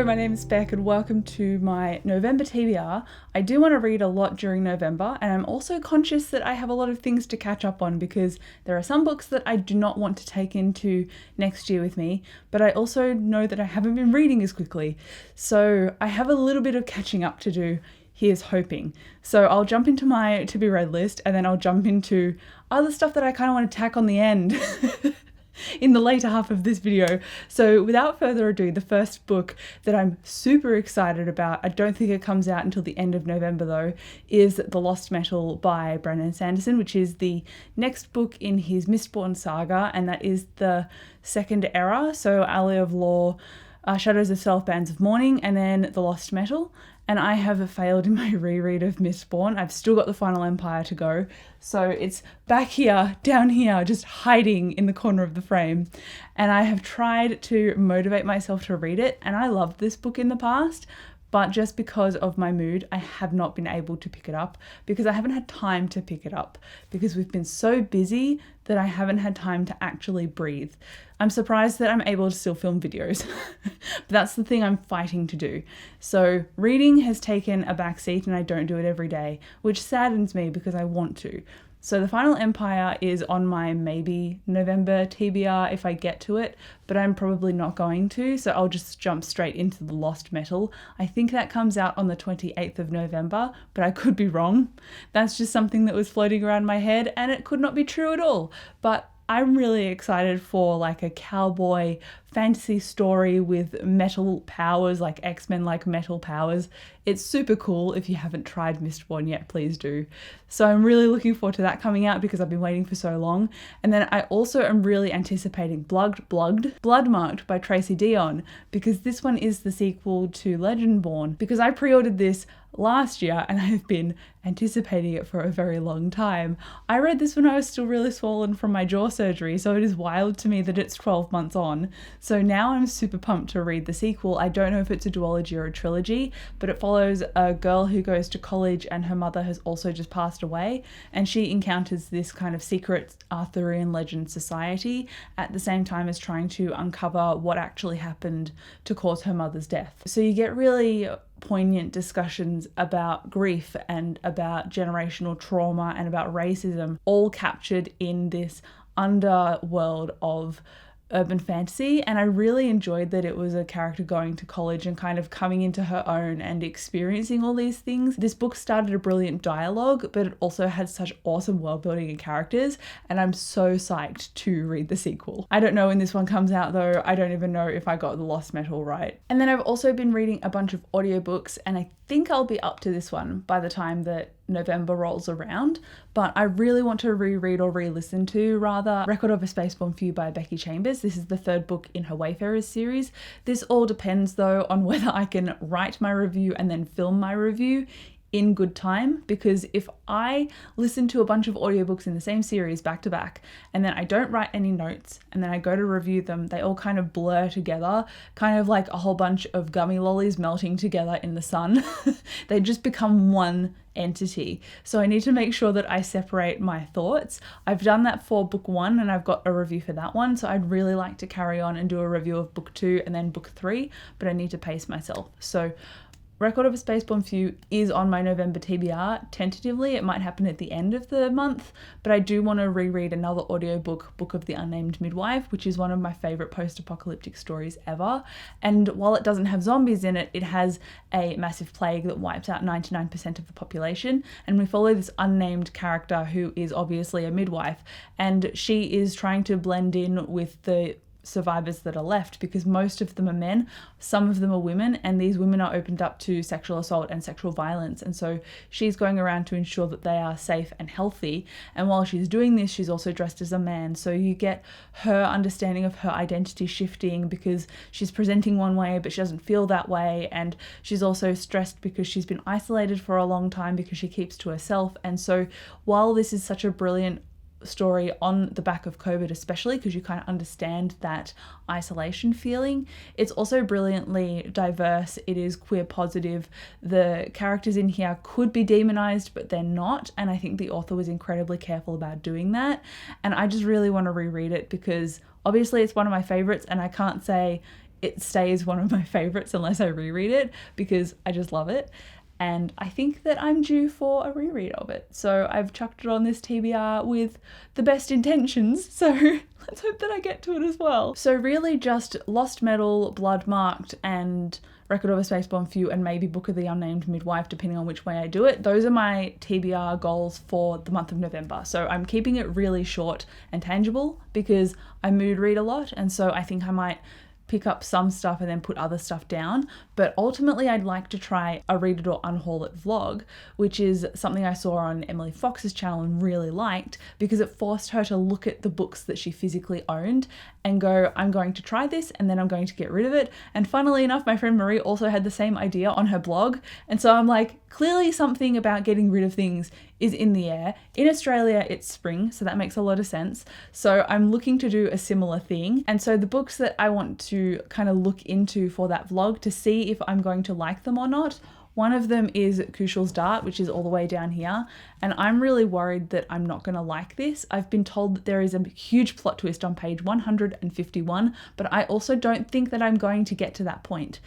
Hello, my name is Beck and welcome to my November TBR. I do want to read a lot during November, and I'm also conscious that I have a lot of things to catch up on because there are some books that I do not want to take into next year with me, but I also know that I haven't been reading as quickly. So I have a little bit of catching up to do. Here's hoping. So I'll jump into my to be read list and then I'll jump into other stuff that I kind of want to tack on the end. In the later half of this video. So without further ado, the first book that I'm super excited about, I don't think it comes out until the end of November though, is The Lost Metal by Brandon Sanderson, which is the next book in his Mistborn saga, and that is the second era. So Alley of Law, Shadows of Self, Bands of Mourning, and then The Lost Metal. And I have failed in my reread of Mistborn. I've still got The Final Empire to go. So it's back here, down here, just hiding in the corner of the frame. And I have tried to motivate myself to read it. And I loved this book in the past. But just because of my mood, I have not been able to pick it up because I haven't had time to pick it up because we've been so busy that I haven't had time to actually breathe. I'm surprised that I'm able to still film videos, but that's the thing I'm fighting to do. So reading has taken a back seat and I don't do it every day, which saddens me because I want to. So The Final Empire is on my maybe November TBR if I get to it, but I'm probably not going to, so I'll just jump straight into The Lost Metal. I think that comes out on the 28th of November, but I could be wrong. That's just something that was floating around my head and it could not be true at all. But I'm really excited for like a cowboy fantasy story with metal powers, like X-Men like metal powers. It's super cool. If you haven't tried Mistborn yet, please do. So I'm really looking forward to that coming out because I've been waiting for so long. And then I also am really anticipating Bloodmarked by Tracy Deonn, because this one is the sequel to Legendborn, because I pre-ordered this last year and I've been anticipating it for a very long time. I read this when I was still really swollen from my jaw surgery, so it is wild to me that it's 12 months on. So now I'm super pumped to read the sequel. I don't know if it's a duology or a trilogy, but it follows a girl who goes to college and her mother has also just passed away, and she encounters this kind of secret Arthurian legend society at the same time as trying to uncover what actually happened to cause her mother's death. So you get really poignant discussions about grief and about generational trauma and about racism, all captured in this underworld of urban fantasy. And I really enjoyed that it was a character going to college and kind of coming into her own and experiencing all these things. This book started a brilliant dialogue, but it also had such awesome world building and characters, and I'm so psyched to read the sequel. I don't know when this one comes out though. I don't even know if I got The Lost Metal right. And then I've also been reading a bunch of audiobooks, and I think I'll be up to this one by the time that November rolls around, but I really want to reread or re-listen to rather Record of a Spaceborne Feud by Becky Chambers. This is the third book in her Wayfarers series. This all depends though on whether I can write my review and then film my review in good time, because if I listen to a bunch of audiobooks in the same series back to back and then I don't write any notes and then I go to review them, they all kind of blur together, kind of like a whole bunch of gummy lollies melting together in the sun. They just become one entity. So I need to make sure that I separate my thoughts. I've done that for book 1 and I've got a review for that one, so I'd really like to carry on and do a review of book 2 and then book 3, but I need to pace myself. So Record of a Spaceborne Feud is on my November TBR. Tentatively, it might happen at the end of the month, but I do want to reread another audiobook, Book of the Unnamed Midwife, which is one of my favourite post-apocalyptic stories ever. And while it doesn't have zombies in it, it has a massive plague that wipes out 99% of the population. And we follow this unnamed character who is obviously a midwife, and she is trying to blend in with the survivors that are left, because most of them are men, some of them are women, and these women are opened up to sexual assault and sexual violence, and so she's going around to ensure that they are safe and healthy. And while she's doing this, she's also dressed as a man, so you get her understanding of her identity shifting because she's presenting one way but she doesn't feel that way, and she's also stressed because she's been isolated for a long time because she keeps to herself. And so while this is such a brilliant story on the back of COVID, especially because you kind of understand that isolation feeling, it's also brilliantly diverse. It is queer positive. The characters in here could be demonized, but they're not, and I think the author was incredibly careful about doing that. And I just really want to reread it because obviously it's one of my favorites, and I can't say it stays one of my favorites unless I reread it because I just love it. And I think that I'm due for a reread of it. So I've chucked it on this TBR with the best intentions. So let's hope that I get to it as well. So really just Lost Metal, Blood Marked, and Record of a Spaceborne Few, and maybe Book of the Unnamed Midwife, depending on which way I do it. Those are my TBR goals for the month of November. So I'm keeping it really short and tangible because I mood read a lot. And so I think I might pick up some stuff and then put other stuff down. But ultimately I'd like to try a Read It or Unhaul It vlog, which is something I saw on Emily Fox's channel and really liked because it forced her to look at the books that she physically owned and go, I'm going to try this and then I'm going to get rid of it. And funnily enough, my friend Marie also had the same idea on her blog. And so I'm like, clearly something about getting rid of things is in the air. In Australia, it's spring, so that makes a lot of sense. So I'm looking to do a similar thing. And so the books that I want to kind of look into for that vlog to see if I'm going to like them or not, one of them is Kushal's Dart, which is all the way down here. And I'm really worried that I'm not going to like this. I've been told that there is a huge plot twist on page 151, but I also don't think that I'm going to get to that point.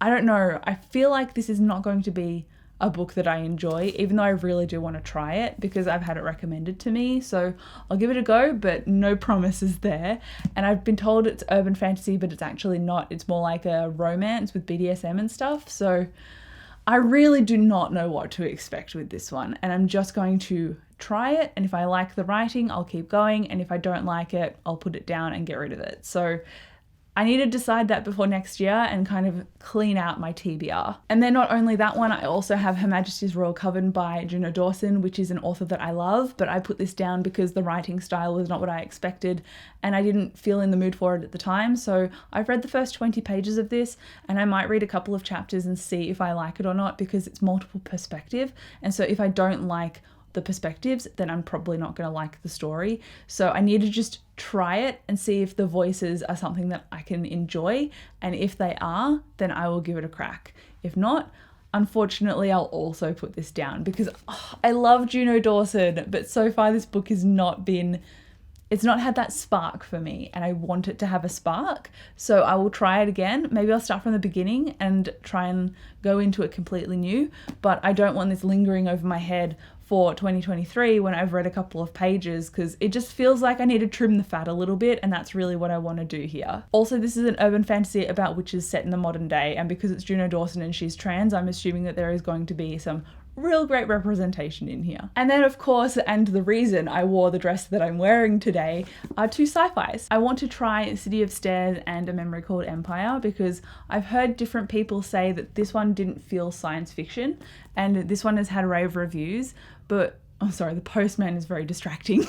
I don't know. I feel like this is not going to be a book that I enjoy, even though I really do want to try it because I've had it recommended to me. So I'll give it a go, but no promises there. And I've been told it's urban fantasy, but it's actually not. It's more like a romance with BDSM and stuff. So I really do not know what to expect with this one. And I'm just going to try it. And if I like the writing, I'll keep going. And if I don't like it, I'll put it down and get rid of it. So I need to decide that before next year and kind of clean out my TBR. And then not only that one, I also have Her Majesty's Royal Coven by Juno Dawson, which is an author that I love, but I put this down because the writing style was not what I expected and I didn't feel in the mood for it at the time. So I've read the first 20 pages of this and I might read a couple of chapters and see if I like it or not because it's multiple perspective. And so if I don't like the perspectives, then I'm probably not going to like the story. So I need to just try it and see if the voices are something that I can enjoy. And if they are, then I will give it a crack. If not, unfortunately, I'll also put this down because I love Juno Dawson, but so far this book has not been, it's not had that spark for me and I want it to have a spark. So I will try it again. Maybe I'll start from the beginning and try and go into it completely new, but I don't want this lingering over my head for 2023 when I've read a couple of pages because it just feels like I need to trim the fat a little bit and that's really what I want to do here. Also, this is an urban fantasy about witches set in the modern day and because it's Juno Dawson and she's trans, I'm assuming that there is going to be some real great representation in here. And then of course, and the reason I wore the dress that I'm wearing today are two sci-fis. I want to try City of Stairs and A Memory Called Empire because I've heard different people say that this one didn't feel science fiction and this one has had rave reviews, but oh, sorry, the postman is very distracting.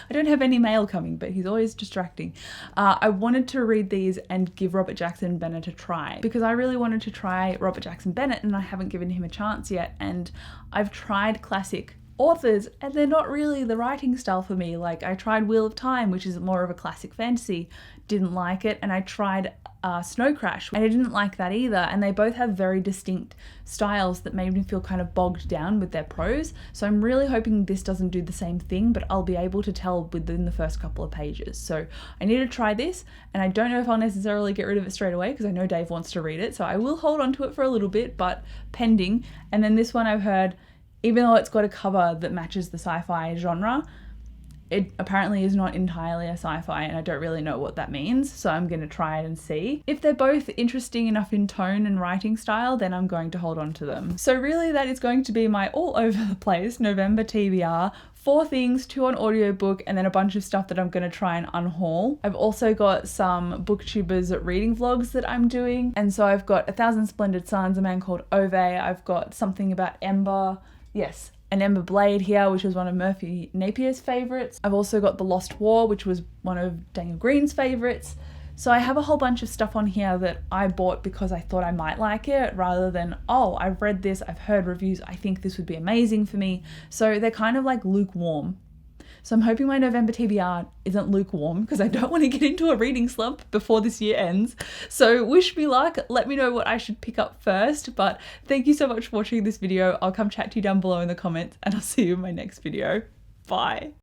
I don't have any mail coming, but he's always distracting. I wanted to read these and give Robert Jackson Bennett a try because I really wanted to try Robert Jackson Bennett and I haven't given him a chance yet. And I've tried classic authors and they're not really the writing style for me. Like I tried Wheel of Time, which is more of a classic fantasy, didn't like it. And I tried Snow Crash and I didn't like that either. And they both have very distinct styles that made me feel kind of bogged down with their prose. So I'm really hoping this doesn't do the same thing, but I'll be able to tell within the first couple of pages. So I need to try this and I don't know if I'll necessarily get rid of it straight away because I know Dave wants to read it. So I will hold on to it for a little bit, but pending. And then this one I've heard, even though it's got a cover that matches the sci-fi genre, it apparently is not entirely a sci-fi and I don't really know what that means, so I'm going to try it and see. If they're both interesting enough in tone and writing style, then I'm going to hold on to them. So really that is going to be my all over the place November TBR. 4 things, 2 on audiobook, and then a bunch of stuff that I'm going to try and unhaul. I've also got some booktubers reading vlogs that I'm doing, and so I've got 1,000 Splendid Suns, A Man Called Ove, I've got something about Ember, yes, an Ember Blade here, which was one of Murphy Napier's favourites. I've also got The Lost War, which was one of Daniel Green's favourites. So I have a whole bunch of stuff on here that I bought because I thought I might like it rather than, oh, I've read this, I've heard reviews, I think this would be amazing for me. So they're kind of like lukewarm. So I'm hoping my November TBR isn't lukewarm because I don't want to get into a reading slump before this year ends. So wish me luck. Let me know what I should pick up first. But thank you so much for watching this video. I'll come chat to you down below in the comments and I'll see you in my next video. Bye.